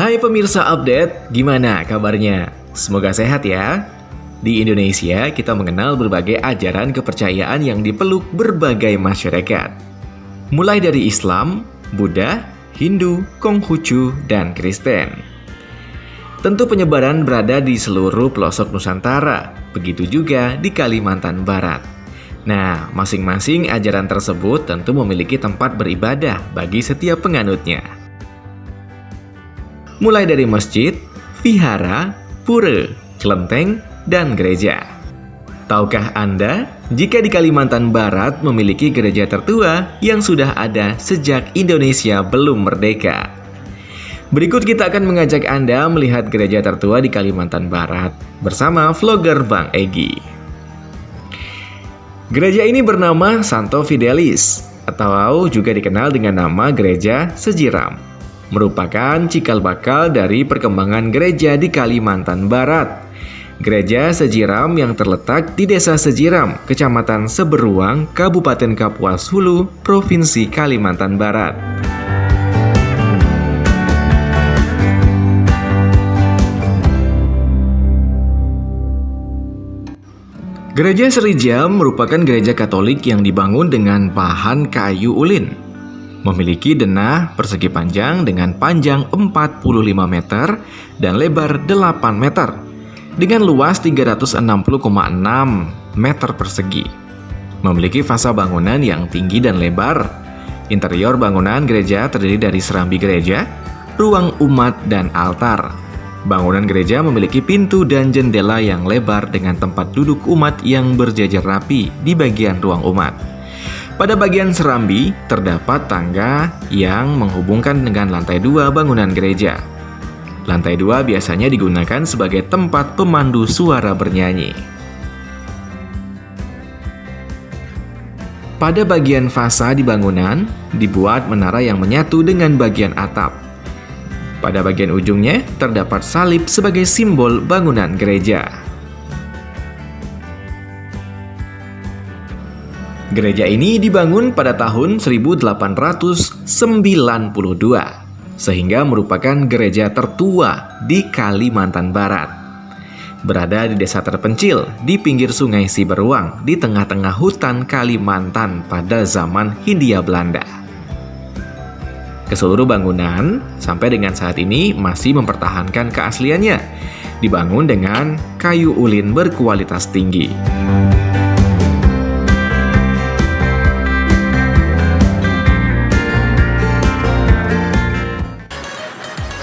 Hai pemirsa update, gimana kabarnya? Semoga sehat ya. Di Indonesia, kita mengenal berbagai ajaran kepercayaan yang dipeluk berbagai masyarakat. Mulai dari Islam, Buddha, Hindu, Konghucu, dan Kristen. Tentu penyebaran berada di seluruh pelosok Nusantara, begitu juga di Kalimantan Barat. Nah, masing-masing ajaran tersebut tentu memiliki tempat beribadah bagi setiap penganutnya. Mulai dari masjid, vihara, pura, kelenteng, dan gereja. Tahukah Anda, jika di Kalimantan Barat memiliki gereja tertua yang sudah ada sejak Indonesia belum merdeka? Berikut kita akan mengajak Anda melihat gereja tertua di Kalimantan Barat bersama vlogger Bang Egy. Gereja ini bernama Santo Fidelis, atau juga dikenal dengan nama Gereja Sejiram. Merupakan cikal bakal dari perkembangan gereja di Kalimantan Barat. Gereja Sejiram yang terletak di Desa Sejiram, Kecamatan Seberuang, Kabupaten Kapuas Hulu, Provinsi Kalimantan Barat. Gereja Serijam merupakan gereja Katolik yang dibangun dengan bahan kayu ulin. Memiliki denah persegi panjang dengan panjang 45 meter dan lebar 8 meter dengan luas 360,6 meter persegi. Memiliki fasa bangunan yang tinggi dan lebar. Interior bangunan gereja terdiri dari serambi gereja, ruang umat, dan altar. Bangunan gereja memiliki pintu dan jendela yang lebar dengan tempat duduk umat yang berjajar rapi di bagian ruang umat. Pada bagian serambi, terdapat tangga yang menghubungkan dengan lantai 2 bangunan gereja. Lantai 2 biasanya digunakan sebagai tempat pemandu suara bernyanyi. Pada bagian fasa di bangunan, dibuat menara yang menyatu dengan bagian atap. Pada bagian ujungnya, terdapat salib sebagai simbol bangunan gereja. Gereja ini dibangun pada tahun 1892, sehingga merupakan gereja tertua di Kalimantan Barat. Berada di desa terpencil di pinggir Sungai Siberuang di tengah-tengah hutan Kalimantan pada zaman Hindia Belanda. Keseluruh bangunan sampai dengan saat ini masih mempertahankan keasliannya, dibangun dengan kayu ulin berkualitas tinggi.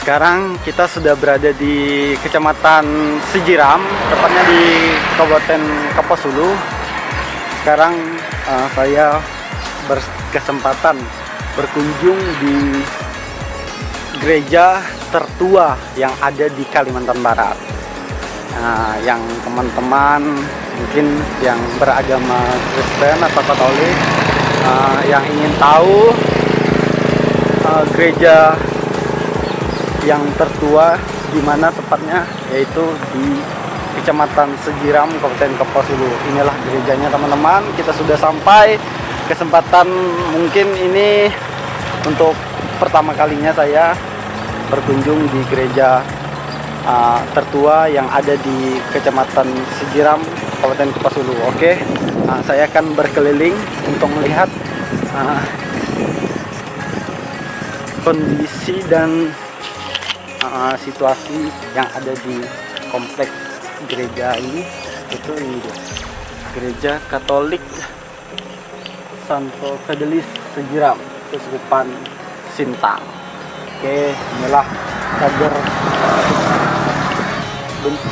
Sekarang kita sudah berada di Kecamatan Sejiram, tepatnya di Kabupaten Kapuas Hulu. Sekarang saya berkesempatan berkunjung di gereja tertua yang ada di Kalimantan Barat. Yang teman-teman mungkin yang beragama Kristen atau Katolik yang ingin tahu gereja yang tertua di mana tepatnya, yaitu di Kecamatan Sejiram, Kabupaten Kapuas Hulu. Inilah gerejanya teman-teman. Kita sudah sampai. Kesempatan mungkin ini untuk pertama kalinya saya berkunjung di gereja tertua yang ada di Kecamatan Sejiram, Kabupaten Kapuas Hulu. Oke, saya akan berkeliling untuk melihat kondisi dan situasi yang ada di kompleks gereja ini. Itu ini dia, Gereja Katolik Santo Fidelis Sejiram, Keuskupan Sintang. Oke, inilah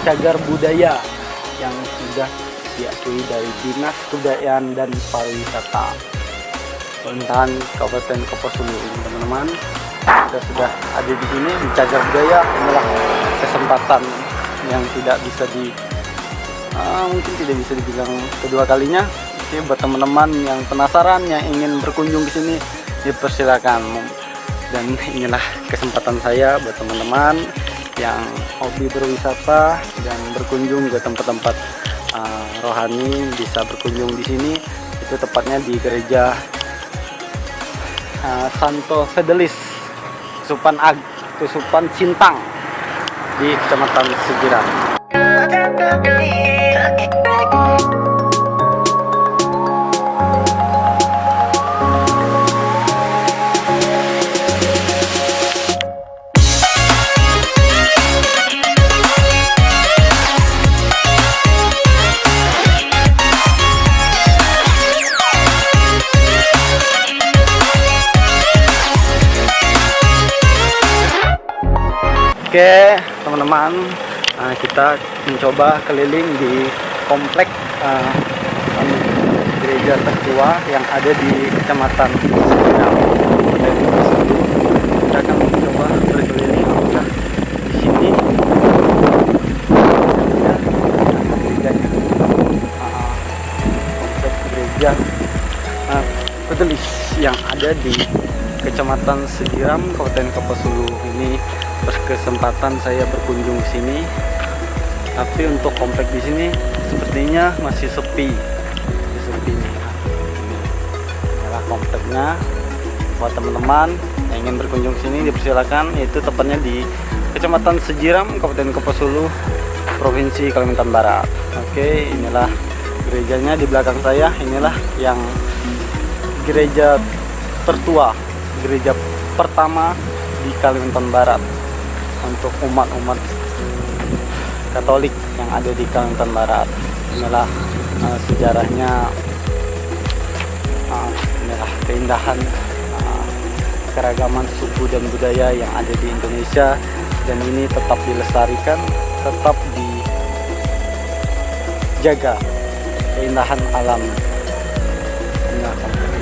cagar budaya yang sudah diakui dari Dinas Kebudayaan dan Pariwisata Pemerintahan Kabupaten Kapuas Hulu ini, teman-teman. Kita sudah ada di sini di cagar budaya. Inilah kesempatan yang mungkin tidak bisa dibilang kedua kalinya. Oke, buat teman-teman yang penasaran, yang ingin berkunjung ke sini, dipersilakan. Dan inilah kesempatan saya buat teman-teman yang hobi berwisata dan berkunjung ke tempat-tempat rohani, bisa berkunjung di sini. Itu tepatnya di gereja Santo Fidelis Kesusupan Cintang di Kecamatan Sejiram. Oke teman-teman, kita mencoba keliling di komplek gereja tertua yang ada di Kecamatan Sejiram. Kita akan mencoba berkeliling. Nah, di sini gerejanya, komplek gereja Katolik yang ada di Kecamatan Sejiram, Kabupaten Kapuas Hulu ini. Berkesempatan saya berkunjung ke sini, tapi untuk komplek di sini sepertinya masih sepi. Inilah kompleknya. Buat teman-teman yang ingin berkunjung ke sini dipersilakan, yaitu tepatnya di Kecamatan Sejiram, Kabupaten Kapuas Hulu, Provinsi Kalimantan Barat. Oke, inilah gerejanya di belakang saya. Inilah yang gereja tertua, gereja pertama di Kalimantan Barat untuk umat-umat Katolik yang ada di Kalimantan Barat. Inilah sejarahnya, inilah keindahan keragaman suku dan budaya yang ada di Indonesia, dan ini tetap dilestarikan, tetap dijaga keindahan alam. Inilah komplek.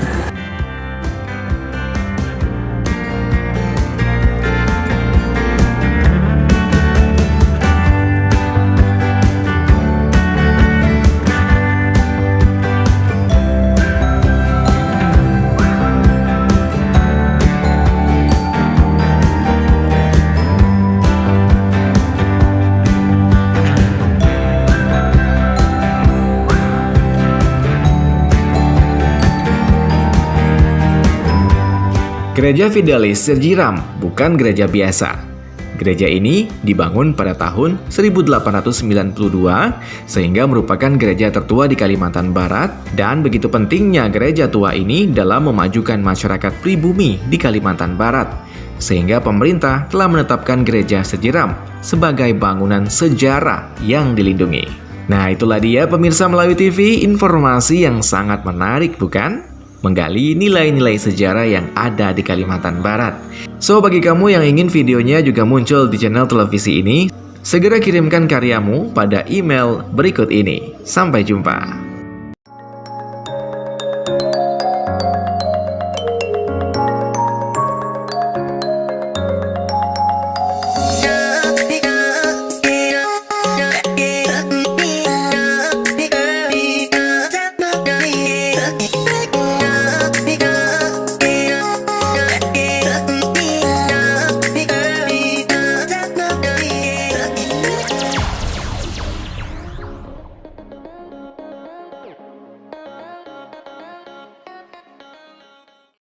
Gereja Fidelis Sejiram bukan gereja biasa. Gereja ini dibangun pada tahun 1892 sehingga merupakan gereja tertua di Kalimantan Barat, dan begitu pentingnya gereja tua ini dalam memajukan masyarakat pribumi di Kalimantan Barat, sehingga pemerintah telah menetapkan gereja Sejiram sebagai bangunan sejarah yang dilindungi. Nah, itulah dia pemirsa Melayu TV, informasi yang sangat menarik bukan? Menggali nilai-nilai sejarah yang ada di Kalimantan Barat. So, bagi kamu yang ingin videonya juga muncul di channel televisi ini, segera kirimkan karyamu pada email berikut ini. Sampai jumpa.